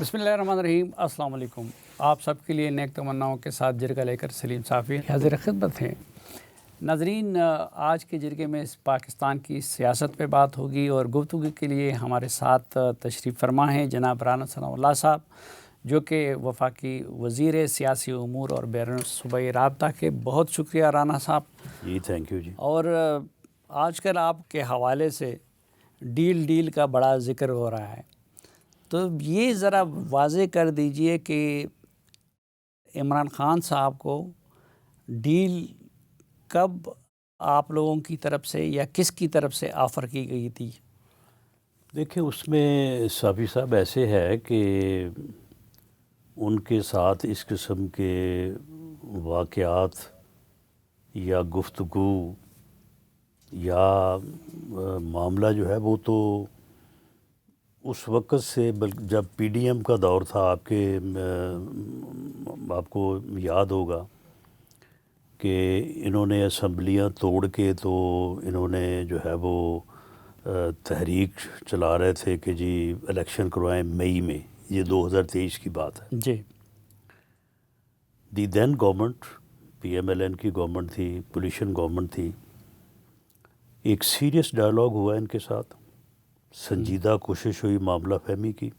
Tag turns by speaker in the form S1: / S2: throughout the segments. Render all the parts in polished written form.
S1: بسم اللہ الرحمن الرحیم. السلام علیکم. آپ سب کے لیے نیک تمناؤں کے ساتھ جرگہ لے کر سلیم صافی حاضر خدمت ہیں. ناظرین، آج کے جرگے میں پاکستان کی سیاست پہ بات ہوگی اور گفتگو کے لیے ہمارے ساتھ تشریف فرما ہیں جناب رانا ثناء اللہ صاحب، جو کہ وفاقی وزیر سیاسی امور اور بیرون صوبائی رابطہ کے. بہت شکریہ رانا صاحب.
S2: جی تھینک یو جی.
S1: اور آج کل آپ کے حوالے سے ڈیل کا بڑا ذکر ہو رہا ہے، تو یہ ذرا واضح کر دیجئے کہ عمران خان صاحب کو ڈیل کب آپ لوگوں کی طرف سے یا کس کی طرف سے آفر کی گئی تھی؟
S2: دیکھیں، اس میں صافی صاحب ایسے ہے کہ ان کے ساتھ اس قسم کے واقعات یا گفتگو یا معاملہ جو ہے وہ تو اس وقت سے جب پی ڈی ایم کا دور تھا، آپ کو یاد ہوگا کہ انہوں نے اسمبلیاں توڑ کے تو انہوں نے جو ہے وہ تحریک چلا رہے تھے کہ جی الیکشن کروائیں مئی میں. یہ 2023 کی بات ہے.
S1: جی.
S2: The then government, P M L N کی گورنمنٹ تھی، پولیشن گورنمنٹ تھی. ایک سیریس ڈائلاگ ہوا ان کے ساتھ، سنجیدہ کوشش ہوئی معاملہ فہمی کی.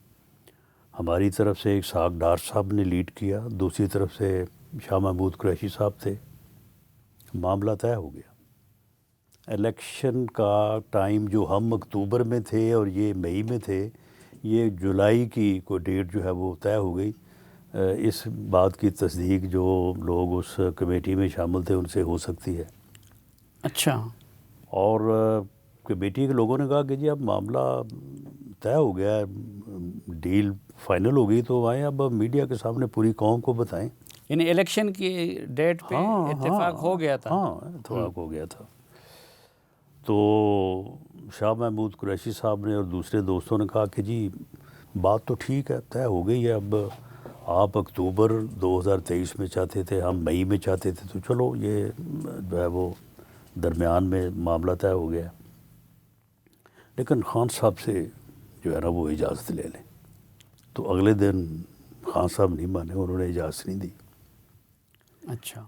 S2: ہماری طرف سے اسحاق ڈار صاحب نے لیڈ کیا، دوسری طرف سے شاہ محمود قریشی صاحب تھے. معاملہ طے ہو گیا. الیکشن کا ٹائم جو ہم اکتوبر میں تھے اور یہ مئی میں تھے، یہ جولائی کی کوئی ڈیٹ جو ہے وہ طے ہو گئی. اس بات کی تصدیق جو لوگ اس کمیٹی میں شامل تھے ان سے ہو سکتی ہے.
S1: اچھا.
S2: اور کمیٹی کے لوگوں نے کہا کہ جی اب معاملہ طے ہو گیا ہے، ڈیل فائنل ہو گئی، تو آئیں اب میڈیا کے سامنے پوری قوم کو بتائیں.
S1: یعنی الیکشن کی ڈیٹ پہ اتفاق ہو گیا تھا.
S2: ہاں اتفاق ہو گیا تھا. تو شاہ محمود قریشی صاحب نے اور دوسرے دوستوں نے کہا کہ جی بات تو ٹھیک ہے، طے ہو گئی ہے. اب آپ اکتوبر 2023 میں چاہتے تھے، ہم مئی میں چاہتے تھے، تو چلو یہ جو ہے وہ درمیان میں معاملہ طے ہو گیا. لیکن خان صاحب سے جو ہے نا وہ اجازت لے لیں. تو اگلے دن خان صاحب نہیں مانے، انہوں نے اجازت نہیں دی.
S1: اچھا.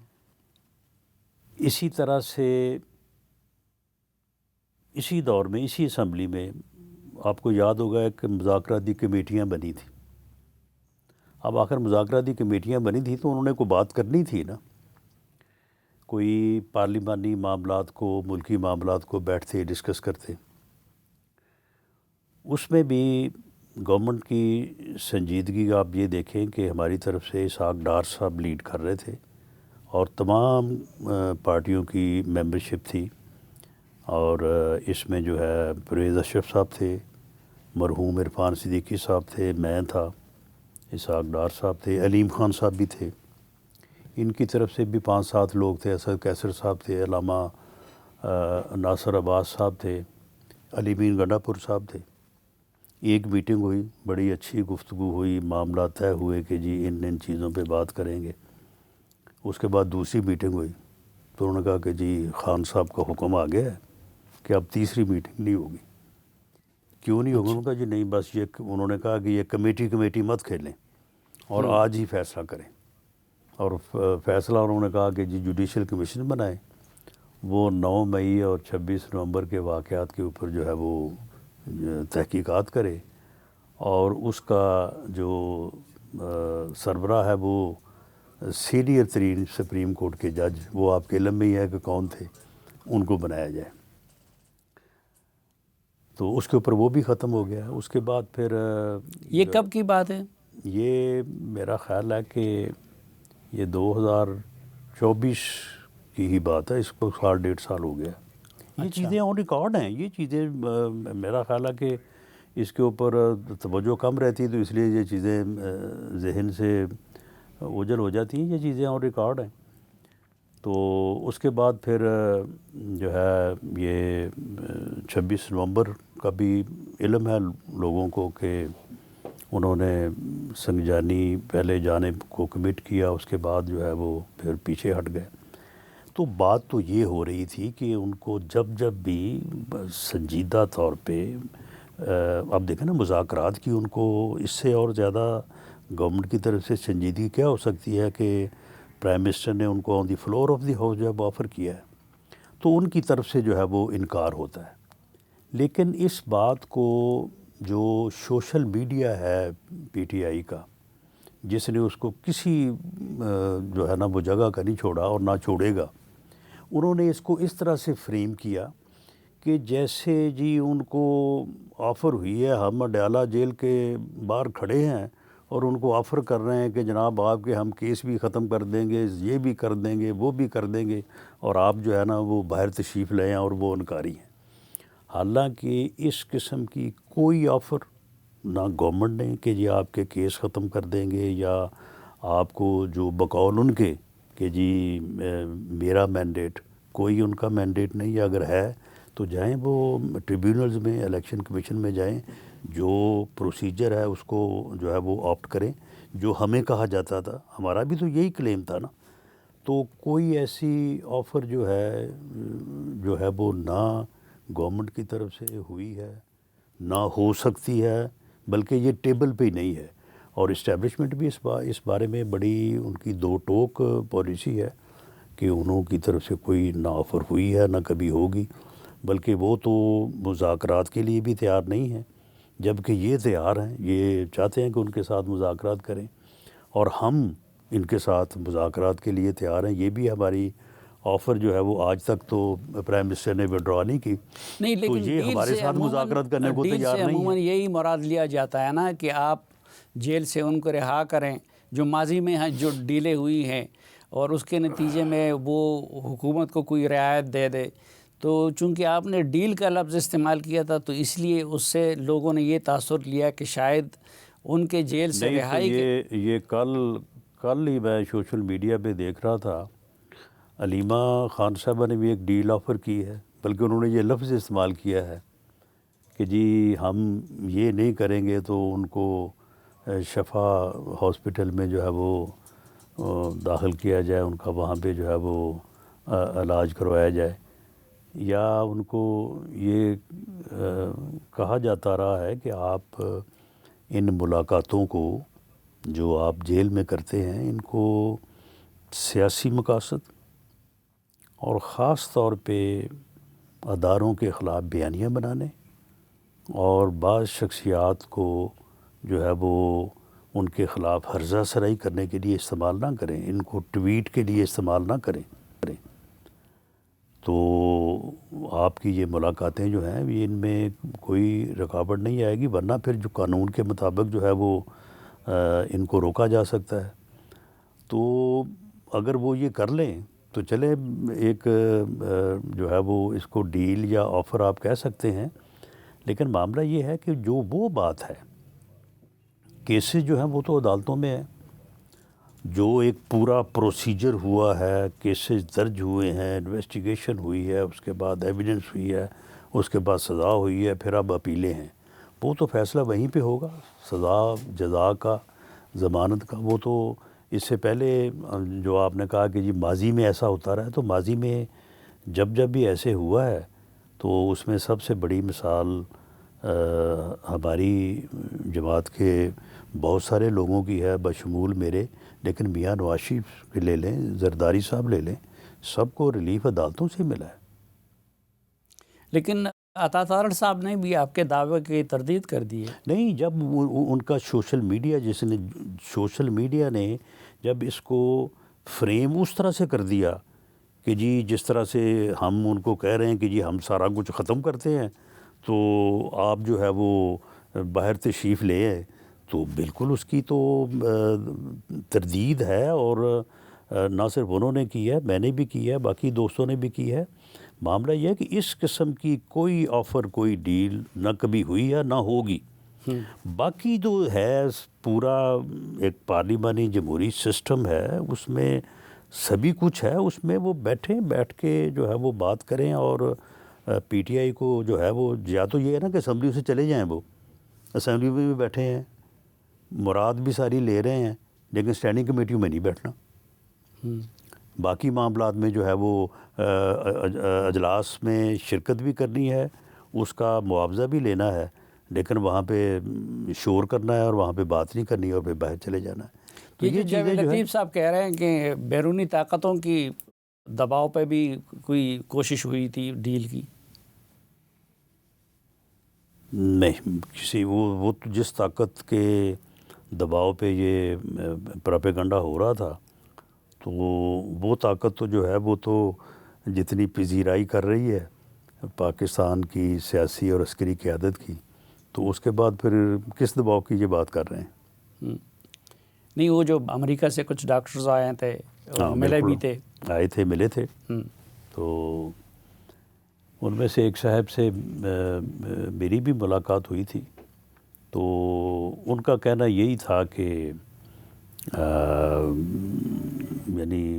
S2: اسی طرح سے اسی دور میں اسی اسمبلی میں آپ کو یاد ہوگا کہ مذاکراتی کمیٹیاں بنی تھیں. اب آخر مذاکراتی کمیٹیاں بنی تھیں تو انہوں نے کوئی بات کرنی تھی نا، کوئی پارلیمانی معاملات کو، ملکی معاملات کو بیٹھتے ڈسکس کرتے. اس میں بھی گورنمنٹ کی سنجیدگی کا آپ یہ دیکھیں کہ ہماری طرف سے اسحاق ڈار صاحب لیڈ کر رہے تھے اور تمام پارٹیوں کی ممبرشپ تھی. اور اس میں جو ہے پرویز اشرف صاحب تھے، مرحوم عرفان صدیقی صاحب تھے، میں تھا، اسحاق ڈار صاحب تھے، علیم خان صاحب بھی تھے. ان کی طرف سے بھی 5-7 لوگ تھے. اسد کیسر صاحب تھے، علامہ ناصر عباس صاحب تھے، علی مین گنڈا پور صاحب تھے. ایک میٹنگ ہوئی، بڑی اچھی گفتگو ہوئی، معاملہ طے ہوئے کہ جی ان چیزوں پہ بات کریں گے. اس کے بعد دوسری میٹنگ ہوئی تو انہوں نے کہا کہ جی خان صاحب کا حکم آ گیا ہے کہ اب تیسری میٹنگ نہیں ہوگی. کیوں نہیں ہوگی؟ انہوں نے کہا جی نہیں، بس یہ انہوں نے کہا کہ یہ کمیٹی مت کھیلیں اور آج ہی فیصلہ کریں. اور فیصلہ انہوں نے کہا کہ جی جوڈیشل کمیشن بنائیں، وہ 9 مئی اور 26 نومبر کے واقعات کے اوپر جو ہے وہ تحقیقات کرے. اور اس کا جو سربراہ ہے وہ سینئر ترین سپریم کورٹ کے جج، وہ آپ کے علم میں ہی ہے کہ کون تھے، ان کو بنایا جائے. تو اس کے اوپر وہ بھی ختم ہو گیا. اس کے بعد پھر
S1: یہ کب کی بات ہے؟
S2: یہ میرا خیال ہے کہ یہ 2024 کی ہی بات ہے. اس کو 1.5 سال ہو گیا. یہ چیزیں آن ریکارڈ ہیں. یہ چیزیں میرا خیال ہے کہ اس کے اوپر توجہ کم رہتی تو اس لیے یہ چیزیں ذہن سے اوجھل ہو جاتی ہیں. یہ چیزیں آن ریکارڈ ہیں. تو اس کے بعد پھر جو ہے یہ 26 نومبر کا بھی علم ہے لوگوں کو کہ انہوں نے سنجانی پہلے جانب کو کمٹ کیا، اس کے بعد جو ہے وہ پھر پیچھے ہٹ گئے. تو بات تو یہ ہو رہی تھی کہ ان کو جب بھی سنجیدہ طور پہ اب دیکھیں نا مذاکرات کی ان کو اس سے اور زیادہ گورنمنٹ کی طرف سے سنجیدگی کیا ہو سکتی ہے کہ پرائم منسٹر نے ان کو آن دی فلور آف دی ہاؤس جو ہے آفر کیا ہے، تو ان کی طرف سے جو ہے وہ انکار ہوتا ہے۔ لیکن اس بات کو جو سوشل میڈیا ہے پی ٹی آئی کا، جس نے اس کو کسی جو ہے نا وہ جگہ کا نہیں چھوڑا اور نہ چھوڑے گا، انہوں نے اس کو اس طرح سے فریم کیا کہ جیسے جی ان کو آفر ہوئی ہے، ہم اڈیالہ جیل کے باہر کھڑے ہیں اور ان کو آفر کر رہے ہیں کہ جناب آپ کے ہم کیس بھی ختم کر دیں گے، یہ بھی کر دیں گے، وہ بھی کر دیں گے، اور آپ جو ہے نا وہ باہر تشریف لیں اور وہ انکاری ہیں۔ حالانکہ اس قسم کی کوئی آفر نہ گورنمنٹ نے کہ جی آپ کے کیس ختم کر دیں گے، یا آپ کو جو بقول ان کے کہ جی میرا مینڈیٹ، کوئی ان کا مینڈیٹ نہیں ہے۔ اگر ہے تو جائیں وہ ٹریبیونلز میں، الیکشن کمیشن میں جائیں، جو پروسیجر ہے اس کو جو ہے وہ آپٹ کریں، جو ہمیں کہا جاتا تھا، ہمارا بھی تو یہی کلیم تھا نا۔ تو کوئی ایسی آفر جو ہے وہ نہ گورنمنٹ کی طرف سے ہوئی ہے، نہ ہو سکتی ہے، بلکہ یہ ٹیبل پہ ہی نہیں ہے۔ اور اسٹیبلشمنٹ بھی اس بارے میں بڑی ان کی دو ٹوک پالیسی ہے کہ انہوں کی طرف سے کوئی نہ آفر ہوئی ہے نہ کبھی ہوگی، بلکہ وہ تو مذاکرات کے لیے بھی تیار نہیں ہیں، جبکہ یہ تیار ہیں، یہ چاہتے ہیں کہ ان کے ساتھ مذاکرات کریں، اور ہم ان کے ساتھ مذاکرات کے لیے تیار ہیں۔ یہ بھی ہماری آفر جو ہے وہ آج تک تو پرائم منسٹر نے وڈرا نہیں کی،
S1: نہیں،
S2: تو
S1: لیکن
S2: یہ ہمارے ساتھ مذاکرات کرنے کو تیار نہیں
S1: عموماً
S2: ہے۔
S1: یہی مراد لیا جاتا ہے نا کہ آپ جیل سے ان کو رہا کریں جو ماضی میں جو ڈیلیں ہوئی ہیں، اور اس کے نتیجے میں وہ حکومت کو کوئی رعایت دے دے۔ تو چونکہ آپ نے ڈیل کا لفظ استعمال کیا تھا، تو اس لیے اس سے لوگوں نے یہ تاثر لیا کہ شاید ان کے جیل سے
S2: نہیں، تو
S1: رہائی کے
S2: یہ کل ہی میں سوشل میڈیا پہ دیکھ رہا تھا، علیمہ خان صاحبہ نے بھی ایک ڈیل آفر کی ہے، بلکہ انہوں نے یہ لفظ استعمال کیا ہے کہ جی ہم یہ نہیں کریں گے تو ان کو شفا ہاسپٹل میں جو ہے وہ داخل کیا جائے، ان کا وہاں پہ جو ہے وہ علاج کروایا جائے، یا ان کو یہ کہا جاتا رہا ہے کہ آپ ان ملاقاتوں کو جو آپ جیل میں کرتے ہیں، ان کو سیاسی مقاصد اور خاص طور پہ اداروں کے خلاف بیانیاں بنانے، اور بعض شخصیات کو جو ہے وہ ان کے خلاف ہرزہ سرائی کرنے کے لیے استعمال نہ کریں، ان کو ٹویٹ کے لیے استعمال نہ کریں۔ تو آپ کی یہ ملاقاتیں جو ہیں ان میں کوئی رکاوٹ نہیں آئے گی، ورنہ پھر جو قانون کے مطابق جو ہے وہ ان کو روکا جا سکتا ہے۔ تو اگر وہ یہ کر لیں تو چلے، ایک جو ہے وہ اس کو ڈیل یا آفر آپ کہہ سکتے ہیں، لیکن معاملہ یہ ہے کہ جو وہ بات ہے، کیسز جو ہیں وہ تو عدالتوں میں ہیں، جو ایک پورا پروسیجر ہوا ہے، کیسز درج ہوئے ہیں، انویسٹیگیشن ہوئی ہے، اس کے بعد ایویڈنس ہوئی ہے، اس کے بعد سزا ہوئی ہے، پھر اب اپیلیں ہیں، وہ تو فیصلہ وہیں پہ ہوگا، سزا جزا کا، ضمانت کا۔ وہ تو اس سے پہلے جو آپ نے کہا کہ جی ماضی میں ایسا ہوتا رہا ہے، تو ماضی میں جب بھی ایسے ہوا ہے تو اس میں سب سے بڑی مثال ہماری جماعت کے بہت سارے لوگوں کی ہے، بشمول میرے، لیکن میاں نواز شریف لے لیں، زرداری صاحب لے لیں، سب کو ریلیف عدالتوں سے ملا ہے۔
S1: لیکن عطا تارڑ صاحب نے بھی آپ کے دعوے کی تردید کر دی ہے۔
S2: نہیں، جب ان کا سوشل میڈیا نے جب اس کو فریم اس طرح سے کر دیا کہ جی جس طرح سے ہم ان کو کہہ رہے ہیں کہ جی ہم سارا کچھ ختم کرتے ہیں، تو آپ جو ہے وہ باہر تشریف لے آئے، تو بالکل اس کی تو تردید ہے، اور نہ صرف انہوں نے کی ہے، میں نے بھی کی ہے، باقی دوستوں نے بھی کی ہے۔ معاملہ یہ ہے کہ اس قسم کی کوئی آفر، کوئی ڈیل نہ کبھی ہوئی ہے نہ ہوگی۔ باقی جو ہے پورا ایک پارلیمانی جمہوری سسٹم ہے، اس میں سبھی کچھ ہے، اس میں وہ بیٹھ کے جو ہے وہ بات کریں، اور پی ٹی آئی کو جو ہے وہ یا تو یہ ہے نا کہ اسمبلی سے چلے جائیں، وہ اسمبلی میں بھی بیٹھے ہیں، مراد بھی ساری لے رہے ہیں، لیکن اسٹینڈنگ کمیٹیوں میں نہیں بیٹھنا، باقی معاملات میں جو ہے وہ اجلاس میں شرکت بھی کرنی ہے، اس کا معاوضہ بھی لینا ہے، لیکن وہاں پہ شور کرنا ہے اور وہاں پہ بات نہیں کرنی اور پھر باہر چلے جانا ہے. تو
S1: یہ جاوید لطیف صاحب کہہ رہے ہیں کہ بیرونی طاقتوں کی دباؤ پہ بھی کوئی کوشش ہوئی تھی ڈیل کی.
S2: نہیں کسی وہ جس طاقت کے دباؤ پہ یہ پراپیگنڈا ہو رہا تھا تو وہ طاقت تو جو ہے وہ تو جتنی پذیرائی کر رہی ہے پاکستان کی سیاسی اور عسکری قیادت کی, تو اس کے بعد پھر کس دباؤ کی یہ بات کر رہے ہیں؟
S1: نہیں وہ جو امریکہ سے کچھ ڈاکٹرز آئے تھے ملے بھی تھے,
S2: آئے تھے ملے تھے, تو ان میں سے ایک صاحب سے میری بھی ملاقات ہوئی تھی. تو ان کا کہنا یہی تھا کہ یعنی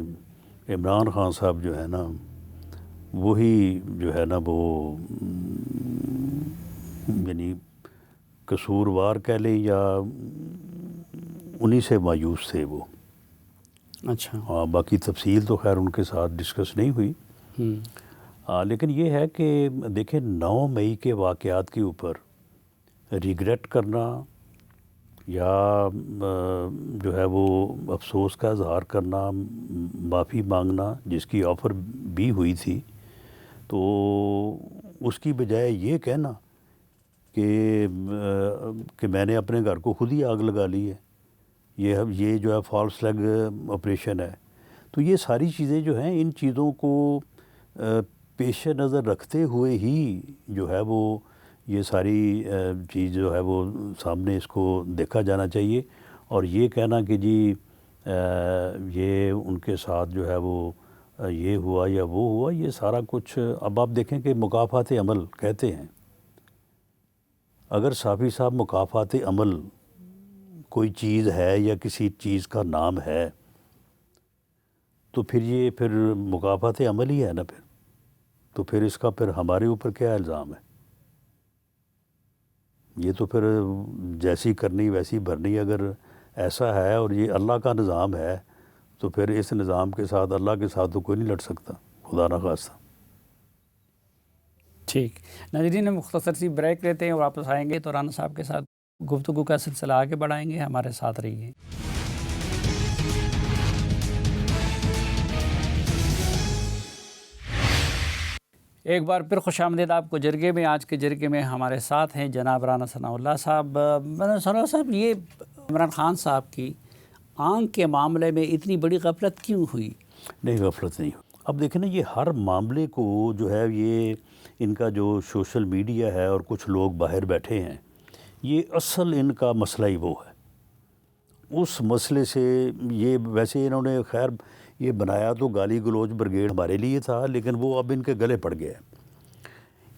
S2: عمران خان صاحب جو ہے نا وہی جو ہے نا وہ یعنی قصوروار کہہ لیں یا انہی سے مایوس تھے وہ.
S1: اچھا.
S2: ہاں باقی تفصیل تو خیر ان کے ساتھ ڈسکس نہیں ہوئی. لیکن یہ ہے کہ دیکھیں 9 مئی کے واقعات کے اوپر ریگریٹ کرنا یا جو ہے وہ افسوس کا اظہار کرنا, معافی مانگنا جس کی آفر بھی ہوئی تھی, تو اس کی بجائے یہ کہنا کہ میں نے اپنے گھر کو خود ہی آگ لگا لی ہے, یہ جو ہے فالس فلیگ آپریشن ہے. تو یہ ساری چیزیں جو ہیں ان چیزوں کو پیش نظر رکھتے ہوئے ہی جو ہے وہ یہ ساری چیز جو ہے وہ سامنے اس کو دیکھا جانا چاہیے. اور یہ کہنا کہ جی یہ ان کے ساتھ جو ہے وہ یہ ہوا یا وہ ہوا, یہ سارا کچھ اب آپ دیکھیں کہ مکافات عمل کہتے ہیں. اگر صافی صاحب مکافات عمل کوئی چیز ہے یا کسی چیز کا نام ہے تو پھر مکافات عمل ہی ہے نا. تو پھر اس کا پھر ہمارے اوپر کیا الزام ہے؟ یہ تو پھر جیسی کرنی ویسی بھرنی. اگر ایسا ہے اور یہ اللہ کا نظام ہے تو پھر اس نظام کے ساتھ اللہ کے ساتھ تو کوئی نہیں لڑ سکتا, خدا نہ خواستہ.
S1: ٹھیک ناظرین, مختصر سی بریک لیتے ہیں اور واپس آئیں گے تو رانا صاحب کے ساتھ گفتگو کا سلسلہ آگے بڑھائیں گے. ہمارے ساتھ رہیے. ایک بار پھر خوش آمدید آپ کو جرگے میں. آج کے جرگے میں ہمارے ساتھ ہیں جناب رانا ثناء اللہ صاحب. رانا ثناء اللہ صاحب, یہ عمران خان صاحب کی آنکھ کے معاملے میں اتنی بڑی غفلت کیوں ہوئی؟
S2: نہیں غفلت نہیں. اب دیکھیں نا, یہ ہر معاملے کو جو ہے یہ ان کا جو سوشل میڈیا ہے اور کچھ لوگ باہر بیٹھے ہیں, یہ اصل ان کا مسئلہ ہی وہ ہے. اس مسئلے سے یہ ویسے انہوں نے خیر یہ بنایا تو گالی گلوچ بریگیڈ ہمارے لیے تھا, لیکن وہ اب ان کے گلے پڑ گیا.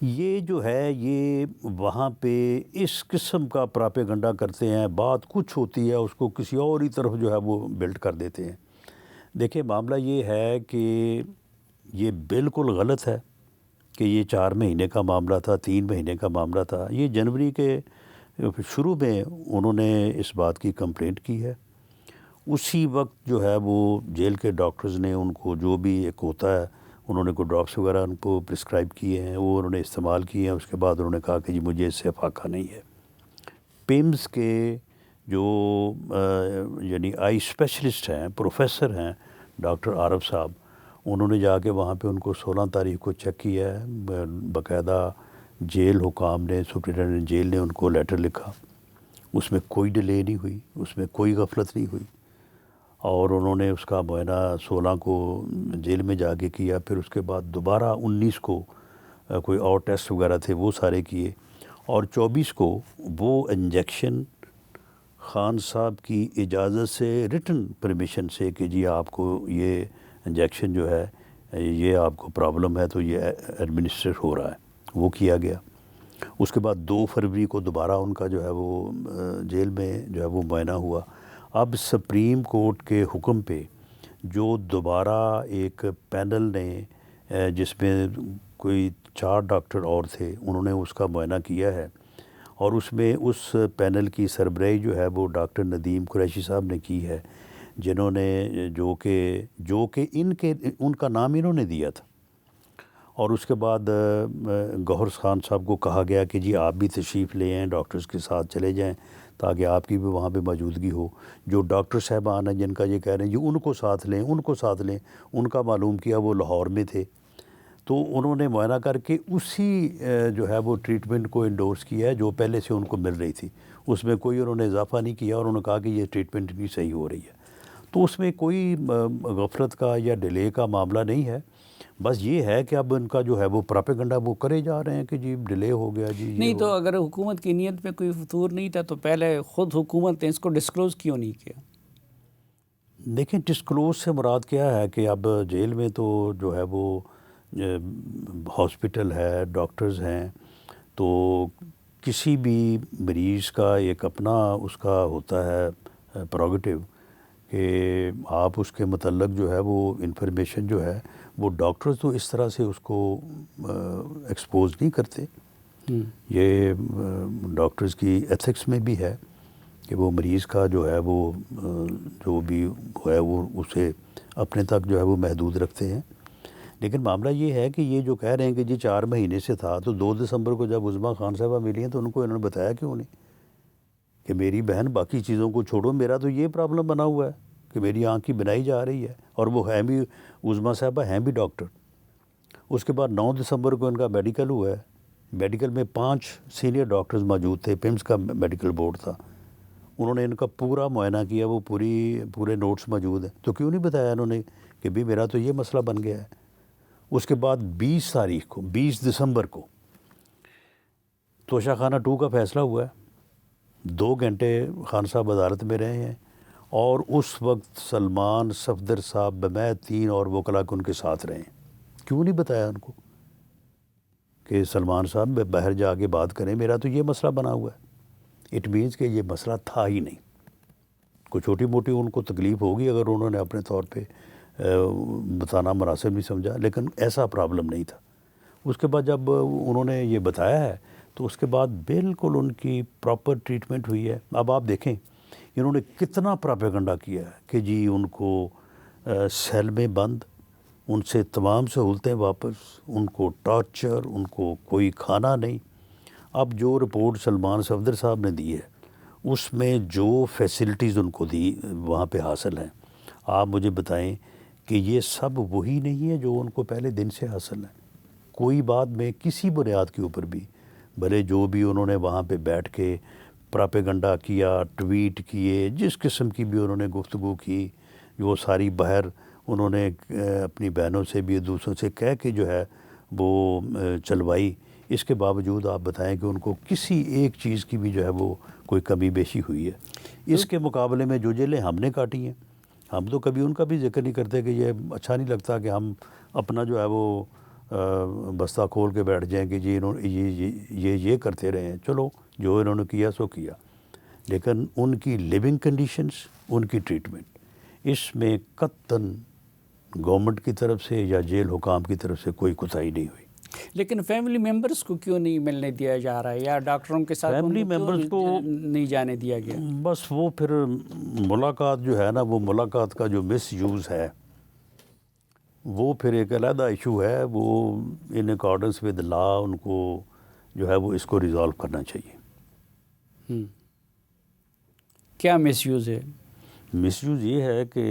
S2: یہ جو ہے یہ وہاں پہ اس قسم کا پراپیگنڈا کرتے ہیں, بات کچھ ہوتی ہے اس کو کسی اور ہی طرف جو ہے وہ بلڈ کر دیتے ہیں. دیکھیں معاملہ یہ ہے کہ یہ بالکل غلط ہے کہ یہ 4 مہینے کا معاملہ تھا, 3 مہینے کا معاملہ تھا. یہ جنوری کے شروع میں انہوں نے اس بات کی کمپلینٹ کی ہے. اسی وقت جو ہے وہ جیل کے ڈاکٹرز نے ان کو جو بھی ایک ہوتا ہے انہوں نے کوئی ڈراپس وغیرہ ان کو پرسکرائب کیے ہیں, وہ انہوں نے استعمال کیے ہیں. اس کے بعد انہوں نے کہا کہ جی مجھے اس سے فاقہ نہیں ہے. پیمز کے جو یعنی آئی اسپیشلسٹ ہیں, پروفیسر ہیں ڈاکٹر عارف صاحب, انہوں نے جا کے وہاں پہ ان کو 16 تاریخ کو چیک کیا ہے. باقاعدہ جیل حکام نے, سپرنٹینڈنٹ جیل نے ان کو لیٹر لکھا. اس میں کوئی ڈیلے نہیں ہوئی, اس میں کوئی غفلت نہیں ہوئی, اور انہوں نے اس کا معائنہ 16 کو جیل میں جا کے کیا. پھر اس کے بعد دوبارہ 19 کو کوئی اور ٹیسٹ وغیرہ تھے وہ سارے کیے, اور 24 کو وہ انجیکشن خان صاحب کی اجازت سے, ریٹن پرمیشن سے کہ جی آپ کو یہ انجیکشن جو ہے یہ آپ کو پرابلم ہے تو یہ ایڈمنسٹر ہو رہا ہے, وہ کیا گیا. اس کے بعد 2 فروری کو دوبارہ ان کا جو ہے وہ جیل میں جو ہے وہ معائنہ ہوا. اب سپریم کورٹ کے حکم پہ جو دوبارہ ایک پینل نے جس میں کوئی 4 ڈاکٹر اور تھے انہوں نے اس کا معائنہ کیا ہے, اور اس میں اس پینل کی سربراہی جو ہے وہ ڈاکٹر ندیم قریشی صاحب نے کی ہے, جنہوں نے جو کہ ان کا نام انہوں نے دیا تھا. اور اس کے بعد گوہر خان صاحب کو کہا گیا کہ جی آپ بھی تشریف لے آئیں، ڈاکٹرز کے ساتھ چلے جائیں تاکہ آپ کی بھی وہاں پہ موجودگی ہو. جو ڈاکٹر صاحبان ہیں جن کا یہ کہہ رہے ہیں جی ان کو ساتھ لیں، ان کو ساتھ لیں، ان کا معلوم کیا وہ لاہور میں تھے، تو انہوں نے معائنہ کر کے اسی جو ہے وہ ٹریٹمنٹ کو انڈورس کیا ہے جو پہلے سے ان کو مل رہی تھی. اس میں کوئی انہوں نے اضافہ نہیں کیا اور انہوں نے کہا کہ یہ ٹریٹمنٹ بھی صحیح ہو رہی ہے. تو اس میں کوئی غفلت کا یا ڈیلے کا معاملہ نہیں ہے. بس یہ ہے کہ اب ان کا جو ہے وہ پراپیگنڈا وہ کرے جا رہے ہیں کہ جی ڈیلے ہو گیا جی.
S1: نہیں تو اگر حکومت کی نیت میں کوئی فطور نہیں تھا تو پہلے خود حکومت نے اس کو ڈسکلوز کیوں نہیں کیا؟
S2: دیکھیں ڈسکلوز سے مراد کیا ہے کہ اب جیل میں تو جو ہے وہ ہاسپٹل ہے، ڈاکٹرز ہیں، تو کسی بھی مریض کا ایک اپنا اس کا ہوتا ہے پروگیٹیو کہ آپ اس کے متعلق جو ہے وہ انفارمیشن جو ہے وہ ڈاکٹرز تو اس طرح سے اس کو ایکسپوز نہیں کرتے. یہ ڈاکٹرز کی ایتھکس میں بھی ہے کہ وہ مریض کا جو ہے وہ جو بھی ہے وہ اسے اپنے تک جو ہے وہ محدود رکھتے ہیں. لیکن معاملہ یہ ہے کہ یہ جو کہہ رہے ہیں کہ جی 4 مہینے سے تھا، تو 2 دسمبر کو جب عظمیٰ خان صاحبہ ملی ہیں تو ان کو انہوں نے بتایا کیوں نہیں کہ میری بہن باقی چیزوں کو چھوڑو، میرا تو یہ پرابلم بنا ہوا ہے کہ میری آنکھ کی بنائی جا رہی ہے، اور وہ ہیں بھی عظمیٰ صاحبہ ہیں بھی ڈاکٹر. اس کے بعد 9 دسمبر کو ان کا میڈیکل ہوا ہے. میڈیکل میں 5 سینئر ڈاکٹرز موجود تھے، پمس کا میڈیکل بورڈ تھا. انہوں نے ان کا پورا معائنہ کیا، وہ پورے نوٹس موجود ہیں. تو کیوں نہیں بتایا انہوں نے کہ بھی میرا تو یہ مسئلہ بن گیا ہے. اس کے بعد 20 تاریخ کو 20 دسمبر کو توشہ خانہ 2 کا فیصلہ ہوا ہے. 2 گھنٹے خان صاحب عدالت میں رہے ہیں، اور اس وقت سلمان صفدر صاحب بمیت 3 اور وکلاء ان کے ساتھ رہے ہیں. کیوں نہیں بتایا ان کو کہ سلمان صاحب باہر جا کے بات کریں، میرا تو یہ مسئلہ بنا ہوا ہے. اٹ مینس کہ یہ مسئلہ تھا ہی نہیں. کوئی چھوٹی موٹی ان کو تکلیف ہوگی اگر انہوں نے اپنے طور پہ بتانا مناسب نہیں سمجھا، لیکن ایسا پرابلم نہیں تھا. اس کے بعد جب انہوں نے یہ بتایا ہے تو اس کے بعد بالکل ان کی پراپر ٹریٹمنٹ ہوئی ہے. اب آپ دیکھیں انہوں نے کتنا پراپیگنڈا کیا ہے کہ جی ان کو سیل میں بند، ان سے تمام سہولتیں واپس، ان کو ٹارچر، ان کو کوئی کھانا نہیں. اب جو رپورٹ سلمان صفدر صاحب نے دی ہے اس میں جو فیسلٹیز ان کو دی وہاں پہ حاصل ہیں، آپ مجھے بتائیں کہ یہ سب وہی نہیں ہے جو ان کو پہلے دن سے حاصل ہے. کوئی بات میں کسی بنیاد کے اوپر بھی بھلے جو بھی انہوں نے وہاں پہ بیٹھ کے پراپیگنڈا کیا، ٹویٹ کیے، جس قسم کی بھی انہوں نے گفتگو کی، وہ ساری باہر انہوں نے اپنی بہنوں سے بھی دوسروں سے کہہ کے جو ہے وہ چلوائی. اس کے باوجود آپ بتائیں کہ ان کو کسی ایک چیز کی بھی جو ہے وہ کوئی کمی بیشی ہوئی ہے. اس کے مقابلے میں جو جیلیں ہم نے کاٹی ہیں، ہم تو کبھی ان کا بھی ذکر نہیں کرتے کہ یہ اچھا نہیں لگتا کہ ہم اپنا جو ہے وہ بستہ کھول کے بیٹھ جائیں کہ جی انہوں یہ کرتے رہے ہیں. چلو جو انہوں نے کیا سو کیا، لیکن ان کی لیونگ کنڈیشنز، ان کی ٹریٹمنٹ، اس میں قطعاً گورنمنٹ کی طرف سے یا جیل حکام کی طرف سے کوئی کوتاہی نہیں ہوئی.
S1: لیکن فیملی ممبرز کو کیوں نہیں ملنے دیا جا رہا ہے، یا ڈاکٹروں کے ساتھ
S2: فیملی ممبرز کو
S1: نہیں جانے دیا گیا؟
S2: بس وہ پھر ملاقات جو ہے نا، وہ ملاقات کا جو مس یوز ہے وہ پھر ایک علیحدہ ایشو ہے. وہ ان اکارڈنس ود لا ان کو جو ہے وہ اس کو ریزالو کرنا چاہیے.
S1: کیا مس یوز ہے؟
S2: مس یوز یہ ہے کہ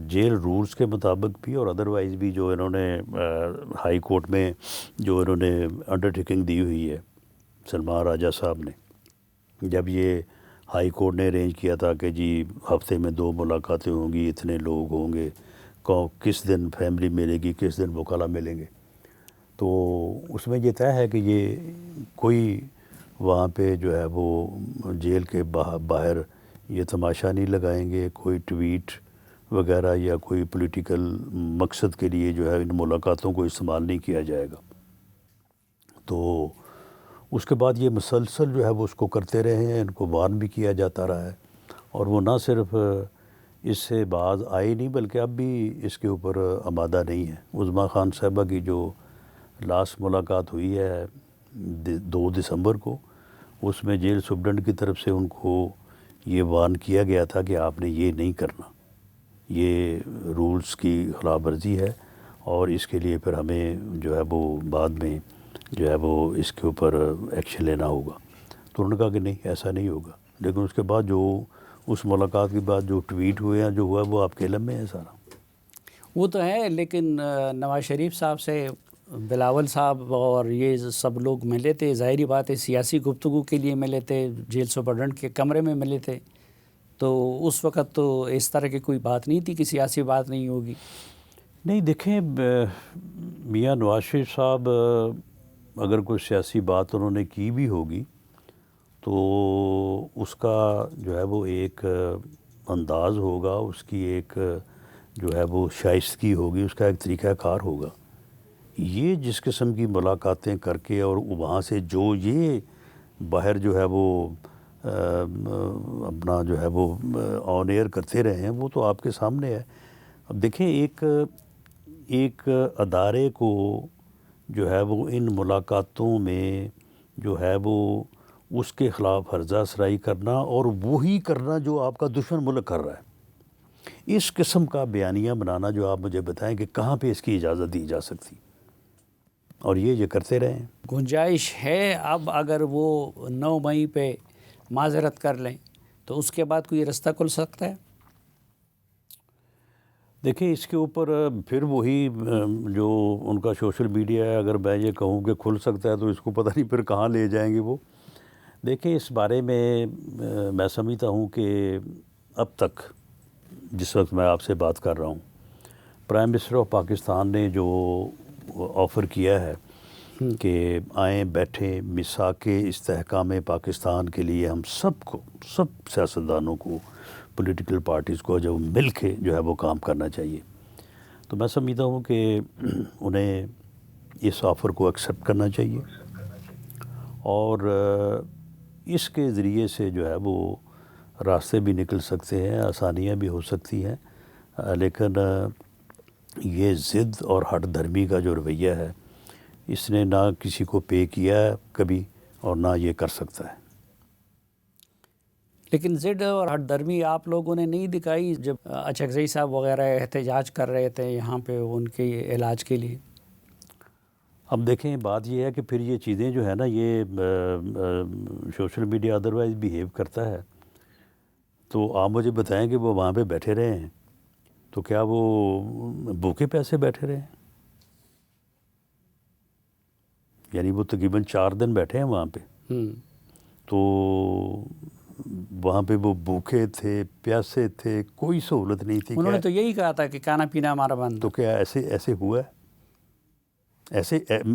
S2: جیل رولز کے مطابق بھی اور ادروائز بھی جو انہوں نے ہائی کورٹ میں جو انہوں نے انڈرٹیکنگ دی ہوئی ہے سلمان راجہ صاحب نے، جب یہ ہائی کورٹ نے ارینج کیا تھا کہ جی ہفتے میں 2 ملاقاتیں ہوں گی، اتنے لوگ ہوں گے، کس دن فیملی ملے گی، کس دن وکلاء ملیں گے، تو اس میں یہ طے ہے کہ یہ کوئی وہاں پہ جو ہے وہ جیل کے باہر یہ تماشا نہیں لگائیں گے، کوئی ٹویٹ وغیرہ یا کوئی پولیٹیکل مقصد کے لیے جو ہے ان ملاقاتوں کو استعمال نہیں کیا جائے گا. تو اس کے بعد یہ مسلسل جو ہے وہ اس کو کرتے رہے ہیں، ان کو وارن بھی کیا جاتا رہا ہے، اور وہ نہ صرف اس سے باز آئی نہیں بلکہ اب بھی اس کے اوپر آمادہ نہیں ہے. عظمیٰ خان صاحبہ کی جو لاسٹ ملاقات ہوئی ہے 2 دسمبر کو، اس میں جیل سپرڈنٹ کی طرف سے ان کو یہ وارن کیا گیا تھا کہ آپ نے یہ نہیں کرنا، یہ رولز کی خلاف ورزی ہے اور اس کے لیے پھر ہمیں جو ہے وہ بعد میں جو ہے وہ اس کے اوپر ایکشن لینا ہوگا. تو انہوں نے کہا کہ نہیں ایسا نہیں ہوگا. لیکن اس کے بعد جو اس ملاقات کے بعد جو ٹویٹ ہوئے ہیں جو ہوا وہ آپ کے علم میں ہے سارا.
S1: وہ تو ہے، لیکن نواز شریف صاحب سے بلاول صاحب اور یہ سب لوگ ملے تھے، ظاہری بات ہے سیاسی گفتگو کے لیے ملے تھے، جیل سپرڈنٹ کے کمرے میں ملے تھے. تو اس وقت تو اس طرح کی کوئی بات نہیں تھی کہ سیاسی بات نہیں ہوگی.
S2: نہیں دیکھیں، میاں نواز شریف صاحب اگر کوئی سیاسی بات انہوں نے کی بھی ہوگی تو اس کا جو ہے وہ ایک انداز ہوگا، اس کی ایک جو ہے وہ شائستگی ہوگی، اس کا ایک طریقہ کار ہوگا. یہ جس قسم کی ملاقاتیں کر کے اور وہاں سے جو یہ باہر جو ہے وہ اپنا جو ہے وہ آن ایئر کرتے رہے ہیں وہ تو آپ کے سامنے ہے. اب دیکھیں ایک ادارے کو جو ہے وہ ان ملاقاتوں میں جو ہے وہ اس کے خلاف ہرزہ سرائی کرنا اور وہی کرنا جو آپ کا دشمن ملک کر رہا ہے، اس قسم کا بیانیہ بنانا جو آپ مجھے بتائیں کہ کہاں پہ اس کی اجازت دی جا سکتی، اور یہ کرتے رہے ہیں.
S1: گنجائش ہے اب اگر وہ 9 مئی پہ معذرت کر لیں تو اس کے بعد کوئی رستہ کھل سکتا ہے؟
S2: دیکھیں اس کے اوپر پھر وہی جو ان کا سوشل میڈیا ہے، اگر میں یہ کہوں کہ کھل سکتا ہے تو اس کو پتہ نہیں پھر کہاں لے جائیں گے وہ. دیکھیں اس بارے میں سمجھتا ہوں کہ اب تک جس وقت میں آپ سے بات کر رہا ہوں پرائم منسٹر آف پاکستان نے جو آفر کیا ہے کہ آئیں بیٹھیں میثاق استحکام پاکستان کے لیے ہم سب سیاستدانوں کو، پولیٹیکل پارٹیز کو جو مل کے جو ہے وہ کام کرنا چاہیے. تو میں سمجھتا ہوں کہ انہیں اس آفر کو ایکسیپٹ کرنا چاہیے اور اس کے ذریعے سے جو ہے وہ راستے بھی نکل سکتے ہیں، آسانیاں بھی ہو سکتی ہیں. لیکن یہ ضد اور ہٹ دھرمی کا جو رویہ ہے اس نے نہ کسی کو پے کیا ہے کبھی اور نہ یہ کر سکتا ہے.
S1: لیکن ضد اور ہٹ درمی آپ لوگوں نے نہیں دکھائی جب اچکزئی صاحب وغیرہ احتجاج کر رہے تھے یہاں پہ ان کے علاج کے لیے.
S2: اب دیکھیں بات یہ ہے کہ پھر یہ چیزیں جو ہے نا یہ سوشل میڈیا ادروائز بیہیو کرتا ہے. تو آپ مجھے بتائیں کہ وہ وہاں پہ بیٹھے رہے ہیں تو کیا وہ بھوکے پیسے بیٹھے رہے ہیں؟ یعنی وہ تقریباً 4 دن بیٹھے ہیں وہاں پہ. تو وہاں پہ وہ بھوکے تھے، پیاسے تھے، کوئی سہولت نہیں تھی.
S1: انہوں نے تو یہی کہا تھا کہ کھانا پینا ہمارا بند.
S2: تو کیا ایسے ہوا ہے؟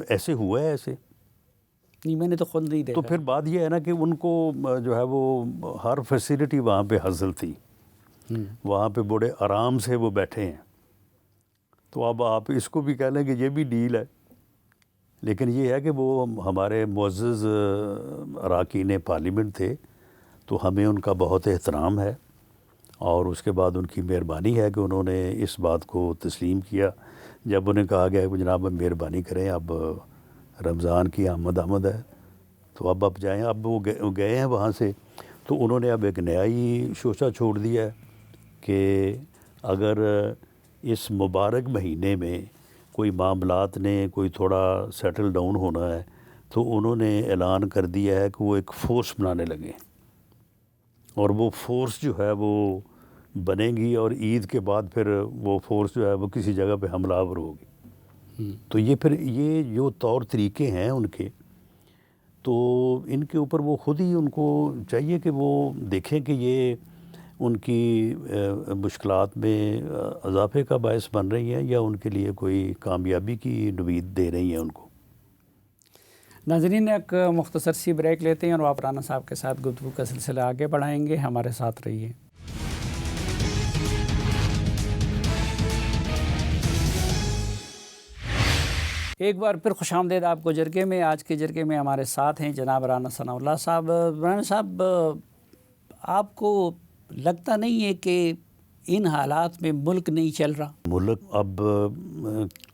S2: ایسے ہوا ہے ایسے؟
S1: نہیں، میں نے تو خود نہیں دیکھا.
S2: تو پھر بات یہ ہے نا کہ ان کو جو ہے وہ ہر فیسیلٹی وہاں پہ حاصل تھی، وہاں پہ بڑے آرام سے وہ بیٹھے ہیں. تو اب آپ اس کو بھی کہہ لیں کہ یہ بھی ڈیل ہے. لیکن یہ ہے کہ وہ ہمارے معزز اراکین پارلیمنٹ تھے تو ہمیں ان کا بہت احترام ہے اور اس کے بعد ان کی مہربانی ہے کہ انہوں نے اس بات کو تسلیم کیا. جب انہیں کہا گیا کہ جناب مہربانی کریں، اب رمضان کی آمد ہے تو اب آپ جائیں. اب وہ گئے ہیں وہاں سے تو انہوں نے اب ایک نیا ہی شوشہ چھوڑ دیا ہے کہ اگر اس مبارک مہینے میں کوئی معاملات نے کوئی تھوڑا سیٹل ڈاؤن ہونا ہے تو انہوں نے اعلان کر دیا ہے کہ وہ ایک فورس بنانے لگے اور وہ فورس جو ہے وہ بنے گی اور عید کے بعد پھر وہ فورس جو ہے وہ کسی جگہ پہ حملہ آور ہوگی. تو یہ پھر یہ جو طور طریقے ہیں ان کے، تو ان کے اوپر وہ خود ہی ان کو چاہیے کہ وہ دیکھیں کہ یہ ان کی مشکلات میں اضافے کا باعث بن رہی ہیں یا ان کے لیے کوئی کامیابی کی نوید دے رہی ہیں ان کو.
S1: ناظرین ایک مختصر سی بریک لیتے ہیں اور آپ رانا صاحب کے ساتھ گفتگو کا سلسلہ آگے بڑھائیں گے. ہمارے ساتھ رہیے. ایک بار پھر خوش آمدید آپ کو جرگے میں. آج کے جرگے میں ہمارے ساتھ ہیں جناب رانا ثناء اللہ صاحب. رانا صاحب، آپ کو لگتا نہیں ہے کہ ان حالات میں ملک نہیں چل رہا؟ ملک
S2: اب